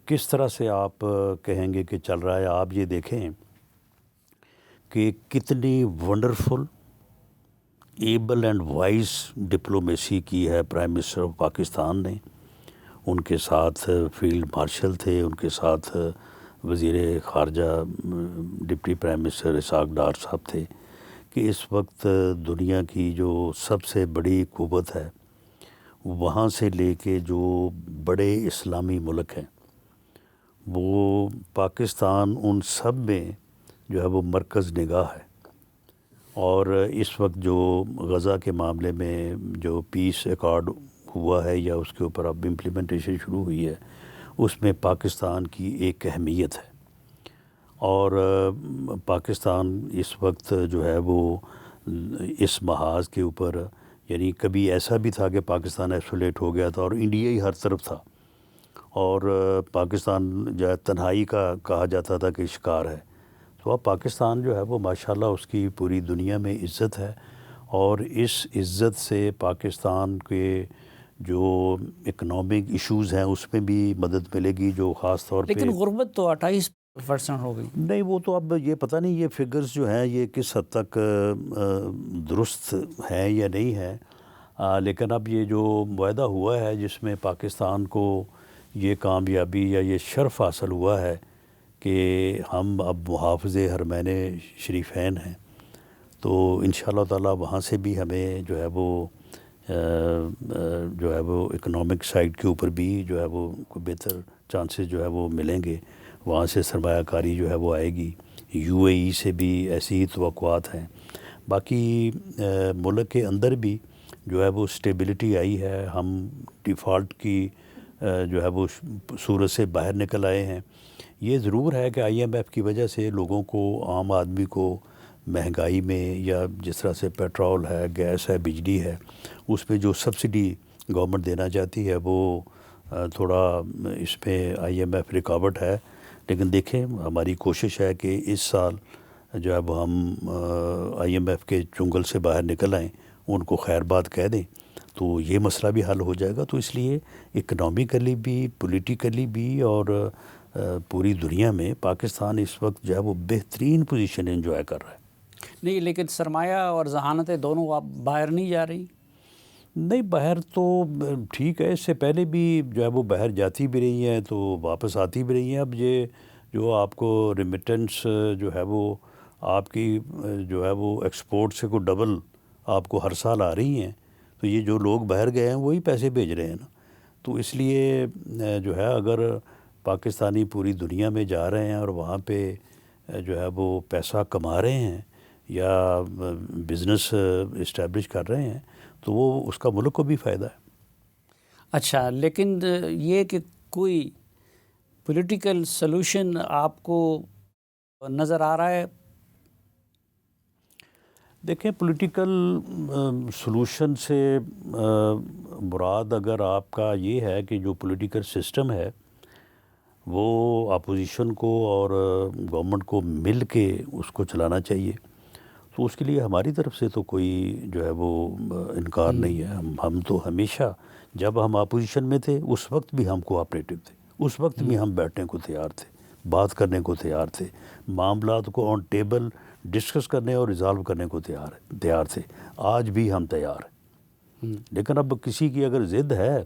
S2: کس طرح سے آپ کہیں گے کہ چل رہا ہے؟ آپ یہ دیکھیں کہ کتنی wonderful able and wise diplomacy کی ہے پرائم منسٹر آف پاکستان نے ان کے ساتھ فیلڈ مارشل تھے، ان کے ساتھ وزیر خارجہ deputy prime minister Ishaq Dar صاحب تھے، کہ اس وقت دنیا کی جو سب سے بڑی قوت ہے وہاں سے لے کے جو بڑے اسلامی ملک ہیں وہ پاکستان ان سب میں جو ہے وہ مرکز نگاہ ہے. اور اس وقت جو غزہ کے معاملے میں جو پیس ایکارڈ ہوا ہے یا اس کے اوپر اب امپلیمنٹیشن شروع ہوئی ہے، اس میں پاکستان کی ایک اہمیت ہے. اور پاکستان اس وقت جو ہے وہ اس محاذ کے اوپر، یعنی کبھی ایسا بھی تھا کہ پاکستان ایسولیٹ ہو گیا تھا اور انڈیا ہی ہر طرف تھا، اور پاکستان جو ہے تنہائی کا کہا جاتا تھا کہ شکار ہے. تو اب پاکستان جو ہے وہ ماشاءاللہ اس کی پوری دنیا میں عزت ہے، اور اس عزت سے پاکستان کے جو اکنامک ایشوز ہیں اس میں بھی مدد ملے گی، جو خاص طور پہ.
S1: لیکن غربت تو 28% ہو گئی.
S2: نہیں، وہ تو اب یہ پتہ نہیں یہ فگرز جو ہیں یہ کس حد تک درست ہیں یا نہیں ہیں، لیکن اب یہ جو معاہدہ ہوا ہے جس میں پاکستان کو یہ کامیابی یا یہ شرف حاصل ہوا ہے کہ ہم اب محافظ حرمین شریفین ہیں، تو انشاءاللہ تعالی وہاں سے بھی ہمیں جو ہے وہ اکنامک سائڈ کے اوپر بھی جو ہے وہ کوئی بہتر چانسز جو ہے وہ ملیں گے. وہاں سے سرمایہ کاری جو ہے وہ آئے گی. یو اے ای سے بھی ایسی ہی توقعات ہیں. باقی ملک کے اندر بھی جو ہے وہ اسٹیبلٹی آئی ہے. ہم ڈیفالٹ کی جو ہے وہ صورت سے باہر نکل آئے ہیں. یہ ضرور ہے کہ آئی ایم ایف کی وجہ سے لوگوں کو، عام آدمی کو مہنگائی میں، یا جس طرح سے پیٹرول ہے، گیس ہے، بجلی ہے، اس میں جو سبسڈی گورنمنٹ دینا چاہتی ہے وہ تھوڑا اس میں آئی ایم ایف رکاوٹ ہے. لیکن دیکھیں ہماری کوشش ہے کہ اس سال جو ہے وہ ہم آئی ایم ایف کے چنگل سے باہر نکل آئیں، ان کو خیر بات کہہ دیں، تو یہ مسئلہ بھی حل ہو جائے گا. تو اس لیے اکنامیکلی بھی، پولیٹیکلی بھی، اور پوری دنیا میں پاکستان اس وقت جو ہے وہ بہترین پوزیشن انجوائے کر رہا ہے.
S1: نہیں، لیکن سرمایہ اور ذہانتیں دونوں آپ باہر نہیں جا رہی.
S2: نہیں، باہر تو ٹھیک ہے، اس سے پہلے بھی جو ہے وہ باہر جاتی بھی رہی ہیں تو واپس آتی بھی رہی ہیں. اب یہ جو آپ کو ریمیٹنس جو ہے وہ آپ کی جو ہے وہ ایکسپورٹ سے کو ڈبل آپ کو ہر سال آ رہی ہیں، تو یہ جو لوگ باہر گئے ہیں وہی پیسے بھیج رہے ہیں نا. تو اس لیے جو ہے اگر پاکستانی پوری دنیا میں جا رہے ہیں اور وہاں پہ جو ہے وہ پیسہ کما رہے ہیں یا بزنس اسٹیبلش کر رہے ہیں تو وہ اس کا ملک کو بھی فائدہ ہے.
S1: اچھا، لیکن یہ کہ کوئی پولیٹیکل سلوشن آپ کو نظر آ رہا ہے؟
S2: دیکھیں، پولیٹیکل سلوشن سے مراد اگر آپ کا یہ ہے کہ جو پولیٹیکل سسٹم ہے وہ اپوزیشن کو اور گورنمنٹ کو مل کے اس کو چلانا چاہیے، تو اس کے لیے ہماری طرف سے تو کوئی جو ہے وہ انکار نہیں ہے. ہم تو ہمیشہ جب ہم اپوزیشن میں تھے اس وقت بھی ہم کوآپریٹو تھے، اس وقت بھی ہم بیٹھنے کو تیار تھے، بات کرنے کو تیار تھے، معاملات کو آن ٹیبل ڈسکس کرنے اور ریزالو کرنے کو تیار تھے. آج بھی ہم تیار ہیں. لیکن اب کسی کی اگر ضد ہے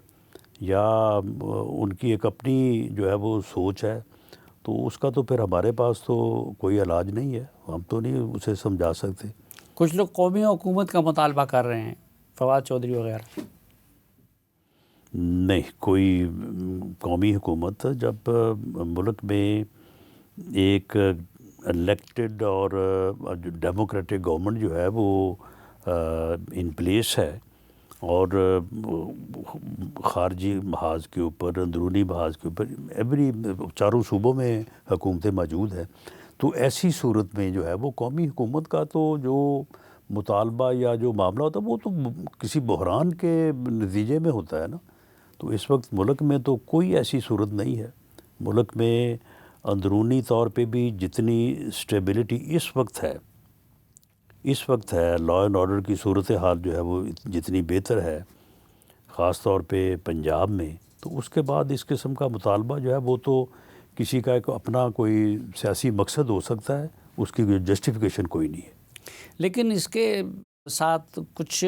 S2: یا ان کی ایک اپنی جو ہے وہ سوچ ہے تو اس کا تو پھر ہمارے پاس تو کوئی علاج نہیں ہے، ہم تو نہیں اسے سمجھا سکتے.
S1: کچھ لوگ قومی حکومت کا مطالبہ کر رہے ہیں، فواد چودھری وغیرہ.
S2: نہیں، کوئی قومی حکومت، جب ملک میں ایک الیکٹڈ اور ڈیموکریٹک گورنمنٹ جو ہے وہ ان پلیس ہے اور خارجی محاذ کے اوپر، اندرونی محاذ کے اوپر ایوری چاروں صوبوں میں حکومتیں موجود ہیں، تو ایسی صورت میں جو ہے وہ قومی حکومت کا تو جو مطالبہ یا جو معاملہ ہوتا ہے وہ تو کسی بحران کے نتیجے میں ہوتا ہے نا. تو اس وقت ملک میں تو کوئی ایسی صورت نہیں ہے. ملک میں اندرونی طور پہ بھی جتنی اسٹیبلٹی اس وقت ہے، لا اینڈ آرڈر کی صورتحال جو ہے وہ جتنی بہتر ہے، خاص طور پہ پنجاب میں، تو اس کے بعد اس قسم کا مطالبہ جو ہے وہ تو کسی کا ایک اپنا کوئی سیاسی مقصد ہو سکتا ہے، اس کی جسٹیفیکیشن کوئی نہیں ہے.
S1: لیکن اس کے ساتھ کچھ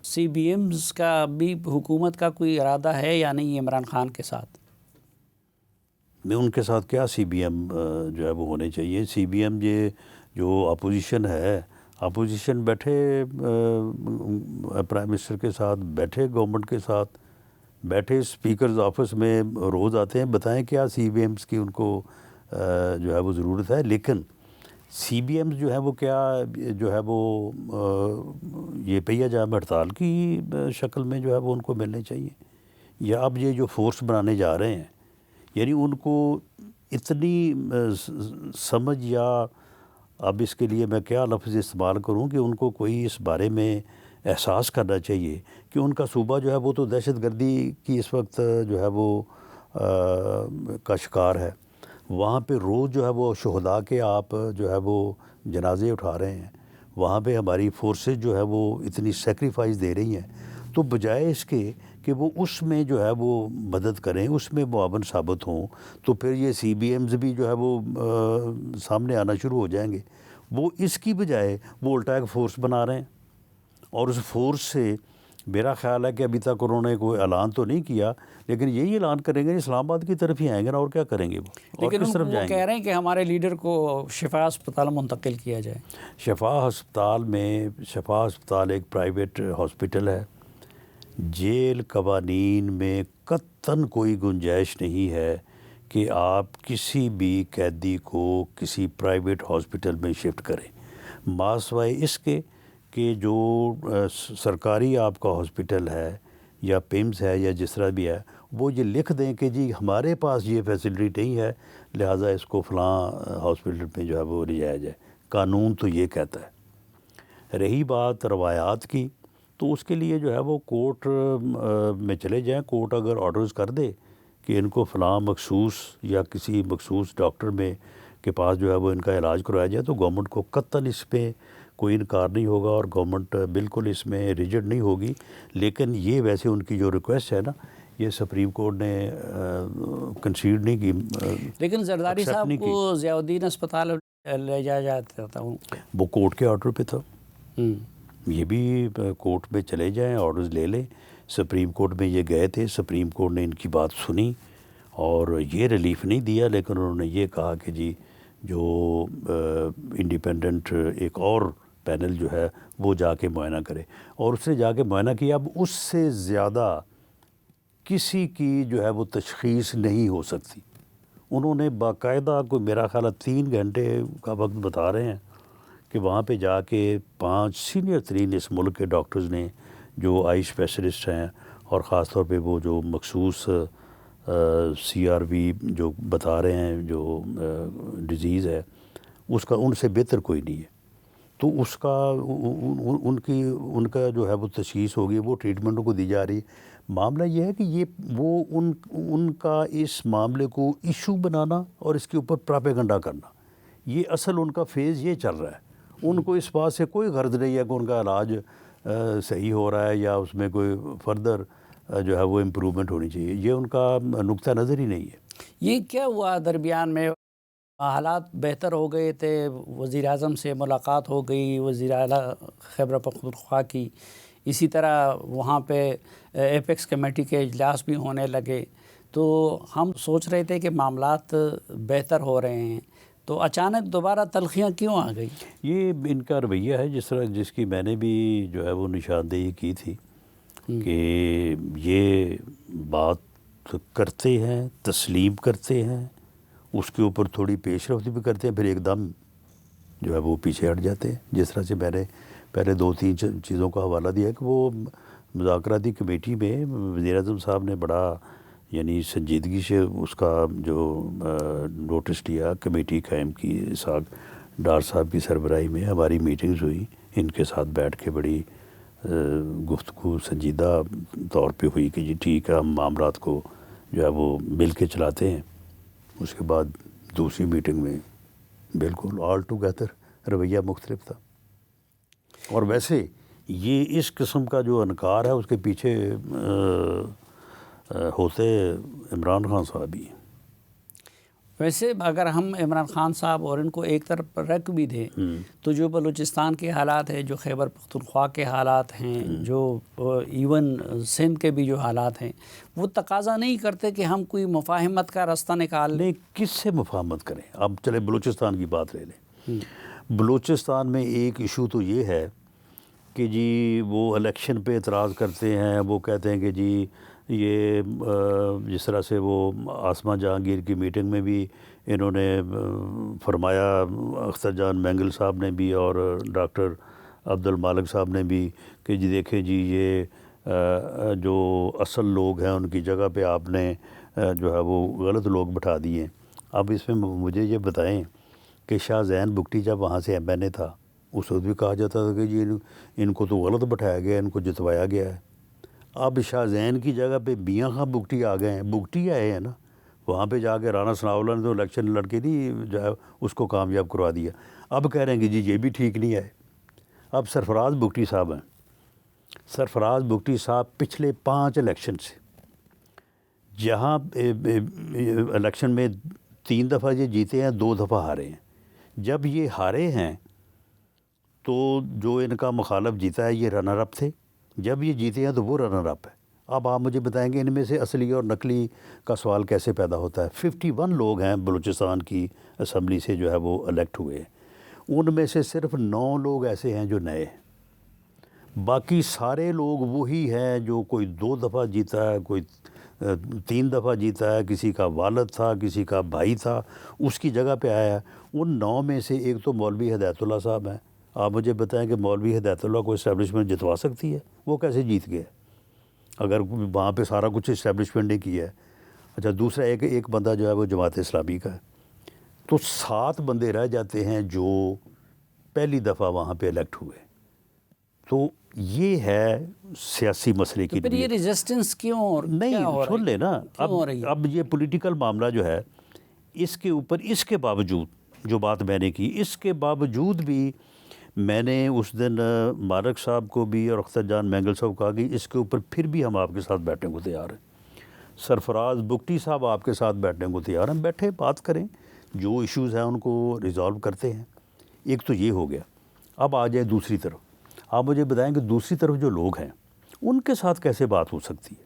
S1: سی بی ایمز کا بھی حکومت کا کوئی ارادہ ہے یا نہیں عمران خان کے ساتھ؟
S2: میں ان کے ساتھ کیا سی بی ایم جو ہے وہ ہونے چاہیے. سی بی ایم یہ جو اپوزیشن ہے، اپوزیشن بیٹھے پرائم منسٹر کے ساتھ، بیٹھے گورنمنٹ کے ساتھ، بیٹھے اسپیکرز آفس میں روز آتے ہیں، بتائیں کیا سی بی ایمز کی ان کو جو ہے وہ ضرورت ہے. لیکن سی بی ایمز جو ہے وہ کیا جو ہے وہ یہ پہیہ جام ہڑتال کی شکل میں جو ہے وہ ان کو ملنے چاہیے، یا اب یہ جو فورس بنانے جا رہے ہیں، یعنی ان کو اتنی سمجھ، یا اب اس کے لیے میں کیا لفظ استعمال کروں کہ ان کو کوئی اس بارے میں احساس کرنا چاہیے کہ ان کا صوبہ جو ہے وہ تو دہشت گردی کی اس وقت جو ہے وہ کا شکار ہے. وہاں پہ روز جو ہے وہ شہداء کے آپ جو ہے وہ جنازے اٹھا رہے ہیں، وہاں پہ ہماری فورسز جو ہے وہ اتنی سیکریفائز دے رہی ہیں. تو بجائے اس کے کہ وہ اس میں جو ہے وہ مدد کریں، اس میں معاون ثابت ہوں، تو پھر یہ سی بی ایمز بھی جو ہے وہ سامنے آنا شروع ہو جائیں گے. وہ اس کی بجائے وہ الٹا ایک فورس بنا رہے ہیں، اور اس فورس سے میرا خیال ہے کہ ابھی تک انہوں نے کوئی اعلان تو نہیں کیا، لیکن یہی اعلان کریں گے اسلام آباد کی طرف ہی آئیں گے نا، اور کیا کریں گے وہ، اور
S1: لیکن
S2: کس طرف
S1: وہ
S2: جائیں
S1: کہہ
S2: گے.
S1: رہے ہیں کہ ہمارے لیڈر کو شفا ہسپتال منتقل کیا جائے.
S2: شفا ہسپتال ایک پرائیویٹ ہاسپٹل ہے. جیل قوانین میں قطعاً کوئی گنجائش نہیں ہے کہ آپ کسی بھی قیدی کو کسی پرائیویٹ ہاسپٹل میں شفٹ کریں، ماسوائے اس کے کہ جو سرکاری آپ کا ہاسپٹل ہے یا پیمز ہے یا جس طرح بھی ہے، وہ یہ لکھ دیں کہ جی ہمارے پاس یہ فیسلٹی نہیں ہے، لہٰذا اس کو فلاں ہاسپٹل میں جو ہے وہ لے جایا جائے. قانون تو یہ کہتا ہے. رہی بات روایات کی، تو اس کے لیے جو ہے وہ کورٹ میں چلے جائیں. کورٹ اگر آرڈرز کر دے کہ ان کو فلاں مخصوص یا کسی مخصوص ڈاکٹر میں کے پاس جو ہے وہ ان کا علاج کروایا جائے، تو گورنمنٹ کو قطعاً اس پہ کوئی انکار نہیں ہوگا، اور گورنمنٹ بالکل اس میں ریجڈ نہیں ہوگی. لیکن یہ ویسے ان کی جو ریکویسٹ ہے نا، یہ سپریم کورٹ نے کنسیڈ نہیں کی.
S1: لیکن زرداری صاحب کو ضیاء الدین اسپتال لے جایا جاتا تھا،
S2: وہ کورٹ کے آرڈر پہ تھا. یہ بھی کورٹ میں چلے جائیں، آرڈرز لے لیں. سپریم کورٹ میں یہ گئے تھے، سپریم کورٹ نے ان کی بات سنی اور یہ ریلیف نہیں دیا، لیکن انہوں نے یہ کہا کہ جی جو انڈیپینڈنٹ ایک اور پینل جو ہے وہ جا کے معائنہ کرے. اور اس نے جا کے معائنہ کیا. اب اس سے زیادہ کسی کی جو ہے وہ تشخیص نہیں ہو سکتی. انہوں نے باقاعدہ کوئی میرا خیال ہے 3 گھنٹے کا وقت بتا رہے ہیں کہ وہاں پہ جا کے 5 سینئر ترین اس ملک کے ڈاکٹرز نے جو آئی اسپیشلسٹ ہیں، اور خاص طور پہ وہ جو مخصوص سی آر وی جو بتا رہے ہیں جو ڈیزیز ہے، اس کا ان سے بہتر کوئی نہیں ہے. تو اس کا ان کا جو ہے وہ تشخیص ہوگی، وہ ٹریٹمنٹوں کو دی جا رہی. معاملہ یہ ہے کہ یہ وہ ان کا اس معاملے کو ایشو بنانا اور اس کے اوپر پراپیگنڈا کرنا، یہ اصل ان کا فیز یہ چل رہا ہے. ان کو اس بات سے کوئی غرض نہیں ہے کہ ان کا علاج صحیح ہو رہا ہے یا اس میں کوئی فردر جو ہے وہ امپرومنٹ ہونی چاہیے. یہ ان کا نقطہ نظر ہی نہیں ہے.
S1: یہ کیا ہوا درمیان میں؟ حالات بہتر ہو گئے تھے، وزیر اعظم سے ملاقات ہو گئی، وزیر اعلیٰ خیبر پختونخوا کی، اسی طرح وہاں پہ ایپیکس کمیٹی کے اجلاس بھی ہونے لگے، تو ہم سوچ رہے تھے کہ معاملات بہتر ہو رہے ہیں، تو اچانک دوبارہ تلخیاں کیوں آ گئی؟
S2: یہ ان کا رویہ ہے جس کی میں نے بھی جو ہے وہ نشاندہی کی تھی کہ یہ بات کرتے ہیں، تسلیم کرتے ہیں، اس کے اوپر تھوڑی پیش رفت بھی کرتے ہیں، پھر ایک دم جو ہے وہ پیچھے ہٹ جاتے ہیں. جس طرح سے میں نے پہلے 2-3 چیزوں کا حوالہ دیا کہ وہ مذاکراتی کمیٹی میں وزیر اعظم صاحب نے بڑا یعنی سنجیدگی سے اس کا جو نوٹس لیا، کمیٹی قائم کی. اسحاق ڈار صاحب کی سربراہی میں ہماری میٹنگز ہوئی، ان کے ساتھ بیٹھ کے بڑی گفتگو سنجیدہ طور پہ ہوئی کہ جی ٹھیک ہے، ہم معاملات کو جو ہے وہ مل کے چلاتے ہیں. اس کے بعد دوسری میٹنگ میں بالکل آل ٹوگیدر رویہ مختلف تھا. اور ویسے یہ اس قسم کا جو انکار ہے اس کے پیچھے ہوتے عمران خان صاحب ہی.
S1: ویسے اگر ہم عمران خان صاحب اور ان کو ایک طرف رکھ بھی دیں تو جو بلوچستان کے حالات ہیں، جو خیبر پختونخوا کے حالات ہیں، جو ایون سندھ کے بھی جو حالات ہیں، وہ تقاضا نہیں کرتے کہ ہم کوئی مفاہمت کا راستہ نکال لیں؟
S2: کس سے مفاہمت کریں؟ اب چلے بلوچستان کی بات لے لیں. بلوچستان میں ایک ایشو تو یہ ہے کہ جی وہ الیکشن پہ اعتراض کرتے ہیں. وہ کہتے ہیں کہ جی یہ جس طرح سے وہ آسما جہانگیر کی میٹنگ میں بھی انہوں نے فرمایا، اختر جان مینگل صاحب نے بھی اور ڈاکٹر عبد المالک صاحب نے بھی، کہ جی دیکھیں جی یہ جو اصل لوگ ہیں ان کی جگہ پہ آپ نے جو ہے وہ غلط لوگ بٹھا دیے. اب اس میں مجھے یہ بتائیں کہ شاہ زین بگٹی جب وہاں سے ایم این اے تھا، اس وقت بھی کہا جاتا تھا کہ جی ان کو تو غلط بٹھایا گیا، ان کو جتوایا گیا ہے. اب شاہ زین کی جگہ پہ میاں خان بگٹی آ گئے ہیں. بگٹی آئے ہیں نا، وہاں پہ جا کے رانا ثناءاللہ نے تو الیکشن لڑ کے نہیں جو ہے اس کو کامیاب کروا دیا. اب کہہ رہے ہیں کہ جی یہ بھی ٹھیک نہیں ہے. اب سرفراز بگٹی صاحب ہیں. سرفراز بگٹی صاحب پچھلے 5 الیکشن سے جہاں الیکشن میں 3 دفعہ یہ جیتے ہیں، 2 دفعہ ہارے ہیں. جب یہ ہارے ہیں تو جو ان کا مخالف جیتا ہے یہ رنر اپ تھے، جب یہ جیتے ہیں تو وہ رنر اپ ہے. اب آپ مجھے بتائیں گے ان میں سے اصلی اور نقلی کا سوال کیسے پیدا ہوتا ہے؟ 51 لوگ ہیں بلوچستان کی اسمبلی سے جو ہے وہ الیکٹ ہوئے ہیں. ان میں سے صرف 9 لوگ ایسے ہیں جو نئے ہیں. باقی سارے لوگ وہی ہیں جو کوئی 2 دفعہ جیتا ہے، کوئی 3 دفعہ جیتا ہے، کسی کا والد تھا، کسی کا بھائی تھا، اس کی جگہ پہ آیا ہے. ان 9 میں سے ایک تو مولوی ہدایت اللہ صاحب ہیں. آپ مجھے بتائیں کہ مولوی ہدایت اللہ کو اسٹیبلشمنٹ جتوا سکتی ہے؟ وہ کیسے جیت گئے اگر وہاں پہ سارا کچھ اسٹیبلشمنٹ نے کیا ہے؟ اچھا، دوسرا ایک بندہ جو ہے وہ جماعت اسلامی کا ہے. تو 7 بندے رہ جاتے ہیں جو پہلی دفعہ وہاں پہ الیکٹ ہوئے. تو یہ ہے سیاسی مسئلے کی.
S1: پھر یہ ریزسٹنس کیوں اور
S2: نہیں سن لے نا، اب یہ پولیٹیکل معاملہ جو ہے اس کے اوپر، اس کے باوجود جو بات میں نے کی، اس کے باوجود بھی میں نے اس دن مالک صاحب کو بھی اور اختر جان مینگل صاحب کو کہا کہ اس کے اوپر پھر بھی ہم آپ کے ساتھ بیٹھنے کو تیار ہیں. سرفراز بگٹی صاحب آپ کے ساتھ بیٹھنے کو تیار ہیں، بیٹھے بات کریں، جو ایشوز ہیں ان کو ریزالو کرتے ہیں. ایک تو یہ ہو گیا. اب آ جائے دوسری طرف. آپ مجھے بتائیں کہ دوسری طرف جو لوگ ہیں ان کے ساتھ کیسے بات ہو سکتی ہے؟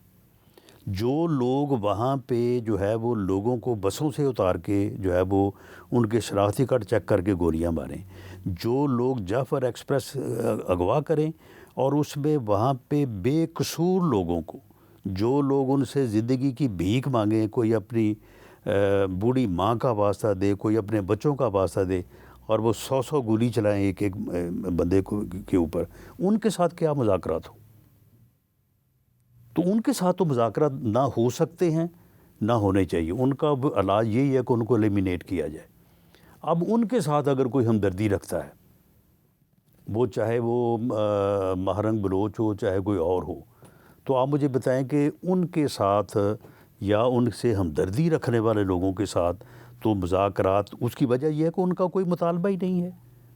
S2: جو لوگ وہاں پہ جو ہے وہ لوگوں کو بسوں سے اتار کے جو ہے وہ ان کے شناختی کارڈ چیک کر کے گولیاں ماریں، جو لوگ جعفر ایکسپریس اغوا کریں اور اس میں وہاں پہ بے قصور لوگوں کو، جو لوگ ان سے زندگی کی بھیک مانگیں، کوئی اپنی بوڑھی ماں کا واسطہ دے، کوئی اپنے بچوں کا واسطہ دے، اور وہ 100 گولی چلائیں ایک بندے کے اوپر، ان کے ساتھ کیا مذاکرات ہو؟ تو ان کے ساتھ تو مذاکرات نہ ہو سکتے ہیں، نہ ہونے چاہیے. ان کا علاج یہی ہے کہ ان کو ایلیمینیٹ کیا جائے. اب ان کے ساتھ اگر کوئی ہمدردی رکھتا ہے، وہ چاہے وہ مہرنگ بلوچ ہو، چاہے کوئی اور ہو، تو آپ مجھے بتائیں کہ ان کے ساتھ یا ان سے ہمدردی رکھنے والے لوگوں کے ساتھ تو مذاکرات، اس کی وجہ یہ ہے کہ ان کا کوئی مطالبہ ہی نہیں ہے.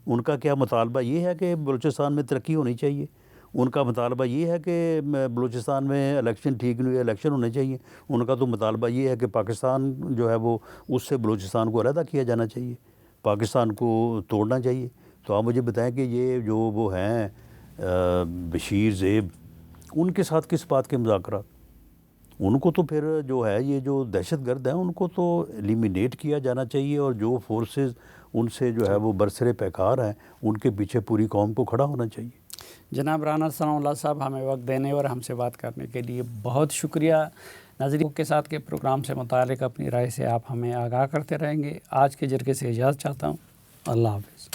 S2: ان کا کیا مطالبہ یہ ہے کہ بلوچستان میں ترقی ہونی چاہیے. ان کا مطالبہ یہ ہے کہ بلوچستان میں الیکشن ٹھیک نہیں ہوئے، الیکشن ہونے چاہیے. ان کا تو مطالبہ یہ ہے کہ پاکستان جو ہے وہ اس سے بلوچستان کو علیحدہ کیا جانا چاہیے، پاکستان کو توڑنا چاہیے. تو آپ مجھے بتائیں کہ یہ جو وہ ہیں بشیر زیب، ان کے ساتھ کس بات کے مذاکرات؟ ان کو تو پھر جو ہے یہ جو دہشت گرد ہیں ان کو تو ایلیمینیٹ کیا جانا چاہیے، اور جو فورسز ان سے جو ہے وہ برسر پیکار ہیں ان کے پیچھے پوری قوم کو کھڑا ہونا چاہیے.
S1: جناب رانا ثناء اللہ صاحب، ہمیں وقت دینے اور ہم سے بات کرنے کے لیے بہت شکریہ. ناظرین کے ساتھ کے پروگرام سے متعلق اپنی رائے سے آپ ہمیں آگاہ کرتے رہیں گے. آج کے جرگے سے اجازت چاہتا ہوں. اللہ حافظ.